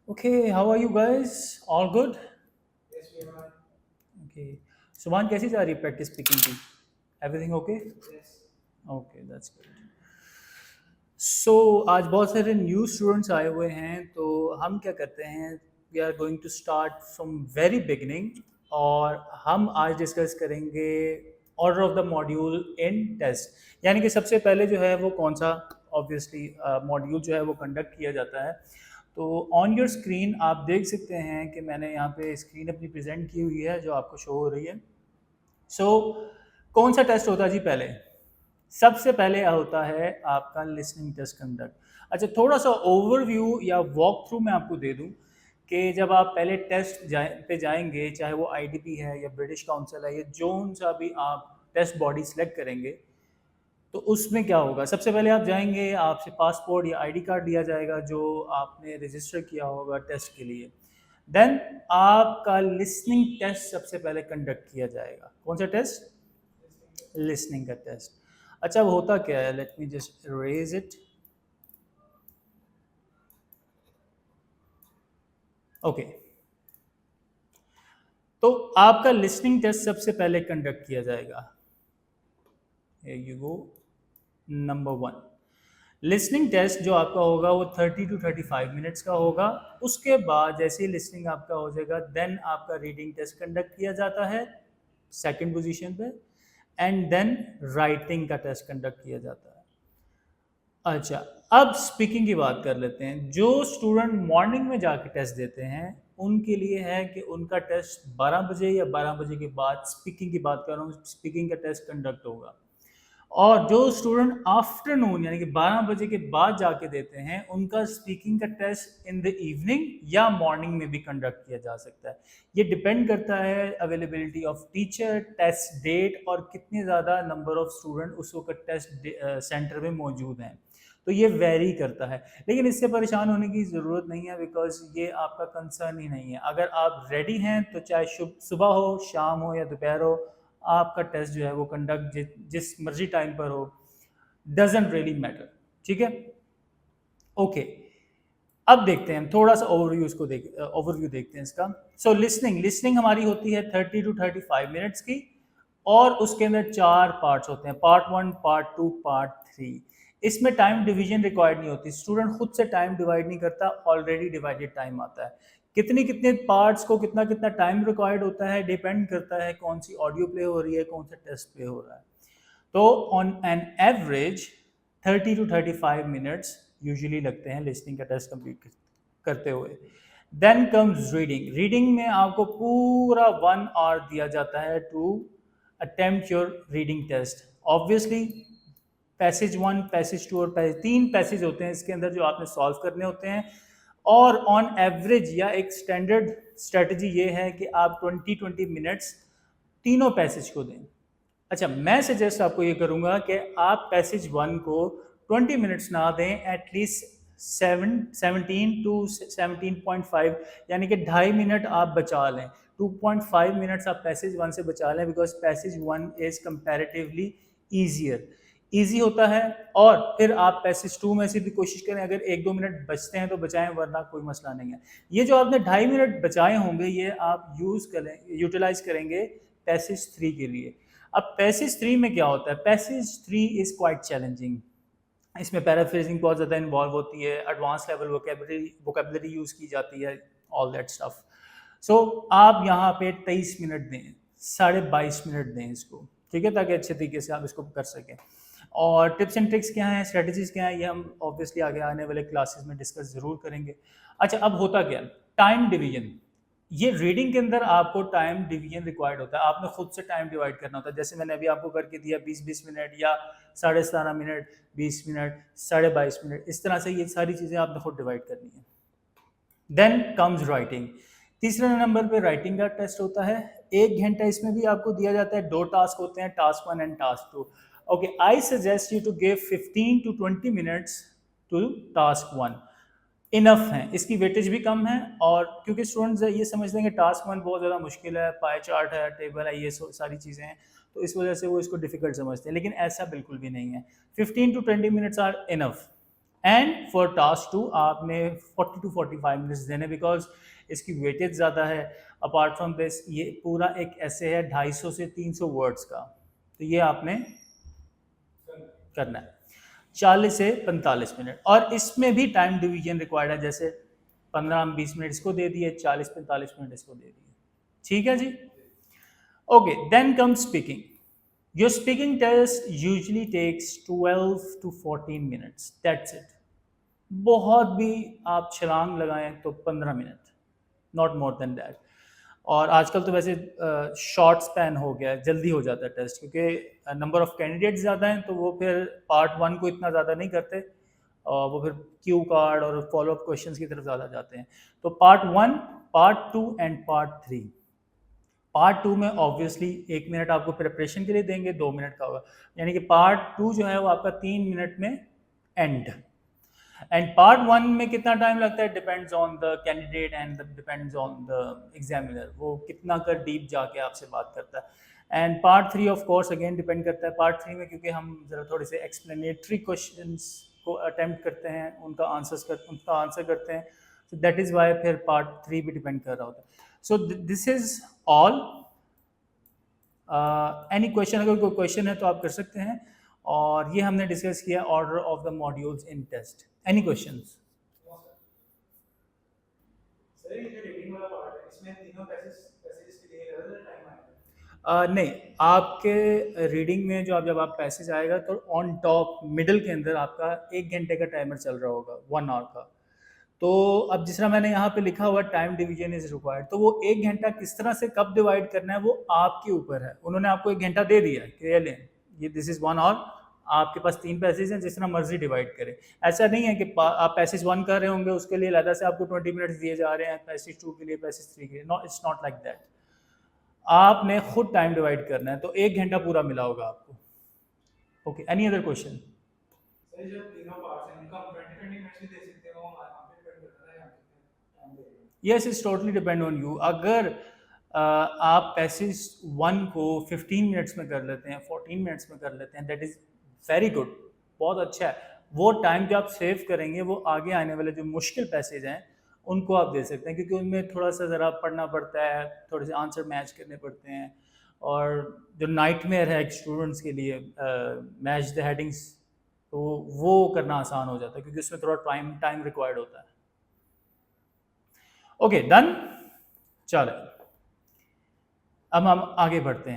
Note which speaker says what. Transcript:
Speaker 1: Okay, how are you guys? All good? Okay. सुभान कैसी जा रही है प्रैक्टिस स्पीकिंग की? Everything okay? Okay, that's good. So आज बहुत सारे न्यू स्टूडेंट्स आए हुए हैं, तो हम क्या करते हैं, we are going to start from very beginning. और हम आज डिस्कस करेंगे order of the module in test, यानी कि सबसे पहले जो है वो कौन सा ऑब्वियसली मॉड्यूल जो है वो कंडक्ट किया जाता है। तो ऑन योर स्क्रीन आप देख सकते हैं कि मैंने यहाँ पे स्क्रीन अपनी प्रेजेंट की हुई है जो आपको शो हो रही है। सो कौन सा टेस्ट होता है जी? पहले सबसे पहले होता है आपका लिसनिंग टेस्ट कंडक्ट। अच्छा, थोड़ा सा ओवरव्यू या वॉक थ्रू मैं आपको दे दूं कि जब आप पहले पे जाएंगे, चाहे वो आईडीपी है या ब्रिटिश काउंसिल है या जोन सा भी आप टेस्ट बॉडी सेलेक्ट करेंगे, तो उसमें क्या होगा? सबसे पहले आप जाएंगे, आपसे पासपोर्ट या आईडी कार्ड लिया जाएगा जो आपने रजिस्टर किया होगा टेस्ट के लिए। देन आपका लिसनिंग टेस्ट सबसे पहले कंडक्ट किया जाएगा। कौन सा टेस्ट? लिसनिंग का टेस्ट। अच्छा, अब होता क्या है, let me just raise it. Okay, तो आपका लिसनिंग टेस्ट सबसे पहले कंडक्ट किया जाएगा। You go, number one. Listening test जो आपका होगा वो 30 to 35 मिनट्स का होगा। उसके बाद जैसे ही लिसनिंग आपका हो जाएगा, देन आपका रीडिंग टेस्ट कंडक्ट किया जाता है सेकंड पोजीशन पे, एंड देन राइटिंग का टेस्ट कंडक्ट किया जाता है। अच्छा, अब स्पीकिंग की बात कर लेते हैं। जो स्टूडेंट मॉर्निंग में जाके टेस्ट देते हैं उनके लिए है कि उनका टेस्ट 12 बजे या 12 बजे के बाद, स्पीकिंग की बात कर रहा हूँ, स्पीकिंग का टेस्ट कंडक्ट होगा। और जो स्टूडेंट आफ्टरनून यानी कि 12 बजे के बाद जाके देते हैं उनका स्पीकिंग का टेस्ट इन द इवनिंग या मॉर्निंग में भी कंडक्ट किया जा सकता है। ये डिपेंड करता है availability of teacher, test date और कितने ज़्यादा नंबर ऑफ स्टूडेंट उस वक्त टेस्ट सेंटर में मौजूद हैं। तो ये वेरी करता है, लेकिन इससे परेशान होने की ज़रूरत नहीं है, बिकॉज ये आपका कंसर्न ही नहीं है। अगर आप रेडी हैं तो चाहे सुबह हो, शाम हो या दोपहर हो, आपका टेस्ट जो है वो कंडक्ट जिस मर्जी टाइम पर हो, डजेंट रियली मैटर। ठीक है, ओके। अब देखते हैं, थोड़ा सा ओवरव्यू देखते हैं इसका। सो लिसनिंग हमारी होती है 30 to 35 मिनट्स की, और उसके अंदर चार पार्ट्स होते हैं, part one, part two, part three. इसमें टाइम डिवीजन रिक्वायर्ड नहीं होती, स्टूडेंट खुद से टाइम डिवाइड नहीं करता, ऑलरेडी डिवाइडेड टाइम आता है। कितने कितने पार्ट्स को कितना कितना टाइम रिक्वायर्ड होता है डिपेंड करता है कौन सी ऑडियो प्ले हो रही है, कौन सा टेस्ट प्ले हो रहा है। तो on an average 30 to 35 minutes usually लगते हैं लिसनिंग का टेस्ट कंप्लीट करते हुए। देन कम्स रीडिंग में आपको पूरा 1 आवर दिया जाता है to attempt your reading test. Obviously passage one, passage two और तीन पैसेज होते हैं इसके अंदर जो आपने सॉल्व करने होते हैं। और ऑन एवरेज या एक स्टैंडर्ड स्ट्रेटजी ये है कि आप 20-20 मिनट्स तीनों पैसेज को दें। अच्छा, मैं सजेस्ट आपको ये करूंगा कि आप पैसेज वन को 20 मिनट्स ना दें, एटलीस्ट 17 to 17.5, यानी कि 2.5 मिनट आप बचा लें। 2.5 मिनट्स आप पैसेज वन से बचा लें, because passage one is comparatively easier, easy होता है। और फिर आप पैसेज टू में से भी कोशिश करें, अगर 1-2 मिनट बचते हैं तो बचाएं, वरना कोई मसला नहीं है। ये जो आपने 2.5 मिनट बचाए होंगे ये आप यूटिलाइज करेंगे पैसेज थ्री के लिए। अब पैसेज थ्री में क्या होता है? Passage three is quite challenging. इसमें पैराफ्रेजिंग बहुत ज़्यादा इन्वॉल्व होती है, एडवांस लेवल वोकेबलरी यूज़ की जाती है, ऑल दैट स्टफ। सो आप यहाँ पे 23 मिनट दें, 22.5 मिनट दें इसको, ठीक है, ताकि अच्छे तरीके से आप इसको कर सकें। और टिप्स एंड ट्रिक्स क्या हैं, स्ट्रेटजीज क्या हैं, ये हम ऑब्वियसली आगे आने वाले क्लासेस में डिस्कस ज़रूर करेंगे। अच्छा, अब होता क्या, टाइम डिवीजन। ये रीडिंग के अंदर आपको टाइम डिवीजन रिक्वायर्ड होता है, आपने खुद से टाइम डिवाइड करना होता है। जैसे मैंने अभी आपको करके दिया 20-20 मिनट या 17.5 मिनट, 20 मिनट, 22.5 मिनट, इस तरह से ये सारी चीज़ें आपने खुद डिवाइड करनी है। Then comes writing. तीसरे नंबर पे राइटिंग का टेस्ट होता है, 1 घंटा इसमें भी आपको दिया जाता है। 2 टास्क होते हैं, task one and task two. Okay, I suggest you to give 15 to 20 minutes to task one, enough है, इसकी वेटेज भी कम है। और क्योंकि स्टूडेंट्स ये समझते हैं कि टास्क वन बहुत ज़्यादा मुश्किल है, पाई चार्ट है, टेबल है, ये सारी चीज़ें हैं, तो इस वजह से वो इसको डिफिकल्ट समझते हैं, लेकिन ऐसा बिल्कुल भी नहीं है। 15 to 20 minutes are enough. And for task 2 आपने 40 to 45 मिनट्स देने, बिकॉज इसकी वेटेज ज़्यादा है। अपार्ट फ्रॉम दिस ये पूरा एक ऐसे है 250 से 300 वर्ड्स का, तो ये आपने करना है 40 से 45 मिनट। और इसमें भी टाइम डिवीजन रिक्वायर्ड है, जैसे 15-20 मिनट इसको दे दिए, 40-45 मिनट इसको दे दिए। ठीक है जी। Okay, then come speaking. Your speaking test usually takes 12 to 14 minutes, that's it. बहुत भी आप छलांग लगाएं तो 15 minute, not more than that. और आजकल तो वैसे शॉर्ट स्पैन हो गया है, जल्दी हो जाता है टेस्ट, क्योंकि नंबर ऑफ कैंडिडेट्स ज़्यादा हैं, तो वो फिर पार्ट 1 को इतना ज़्यादा नहीं करते, और वो फिर क्यू कार्ड और फॉलोअप क्वेश्चंस की तरफ ज़्यादा जाते हैं। तो part 1, part 2 and part 3। Part 2 में ऑब्वियसली 1 मिनट आपको प्रिपरेशन के लिए देंगे, 2 मिनट का होगा, यानी कि पार्ट 2 जो है वो आपका 3 मिनट में एंड। एंड पार्ट 1 में कितना टाइम लगता है, depends on the candidate and depends on the examiner, वो कितना कर डीप जाके आपसे बात करता है। And part 3 of course again depend करता है। पार्ट 3 में क्योंकि हम जरा थोड़े से एक्सप्लेनेटरी क्वेश्चंस को अटेम्प्ट करते हैं, उनका आंसर करते हैं, so दैट इज़ वाई फिर पार्ट 3 भी डिपेंड कर रहा होता है। So this is all. Any question, अगर कोई क्वेश्चन है तो आप कर सकते हैं। और ये हमने डिस्कस किया order of the modules in test. Any questions? नहीं, आपके रीडिंग में जब आप पैसेज आएगा तो ऑन टॉप मिडल के अंदर आपका 1 घंटे का टाइमर चल रहा होगा, 1 आवर का। तो अब जिस तरह मैंने यहाँ पे लिखा हुआ टाइम डिवीजन इज रिक्वायर्ड, तो वो 1 घंटा किस तरह से कब डिवाइड करना है वो आपके ऊपर है। उन्होंने आपको 1 घंटा दे दिया कि ये लें, ये दिस इज 1 आवर, आपके पास 3 पैसेज हैं, जिस तरह मर्जी डिवाइड करें। ऐसा नहीं है कि आप पैसेज 1 कर रहे होंगे, उसके लिए अलग से आपको 20 मिनट्स दिए जा रहे हैं, पैसेज 2 के लिए, पैसेज 3 के लिए। No, it's not like that. आपने खुद टाइम डिवाइड करना है, तो 1 घंटा पूरा मिला होगा आपको। Okay, any other question? Yes, it's totally depend on you. अगर आप पैसेज 1 को 15 मिनट्स में कर लेते हैं, 14 मिनट्स में कर लेते हैं, दैट इज़ वेरी गुड, बहुत अच्छा है। वो टाइम जो आप सेव करेंगे वो आगे आने वाले जो मुश्किल पैसेज हैं उनको आप दे सकते हैं, क्योंकि उनमें थोड़ा सा ज़रा पढ़ना पड़ता है, थोड़े से आंसर मैच करने पड़ते हैं। और जो नाइटमेयर है स्टूडेंट्स के लिए, मैच द हेडिंग्स, तो वो करना आसान हो जाता है, क्योंकि उसमें थोड़ा टाइम रिक्वायर्ड होता है। Okay, done. चलो अब हम आगे बढ़ते हैं।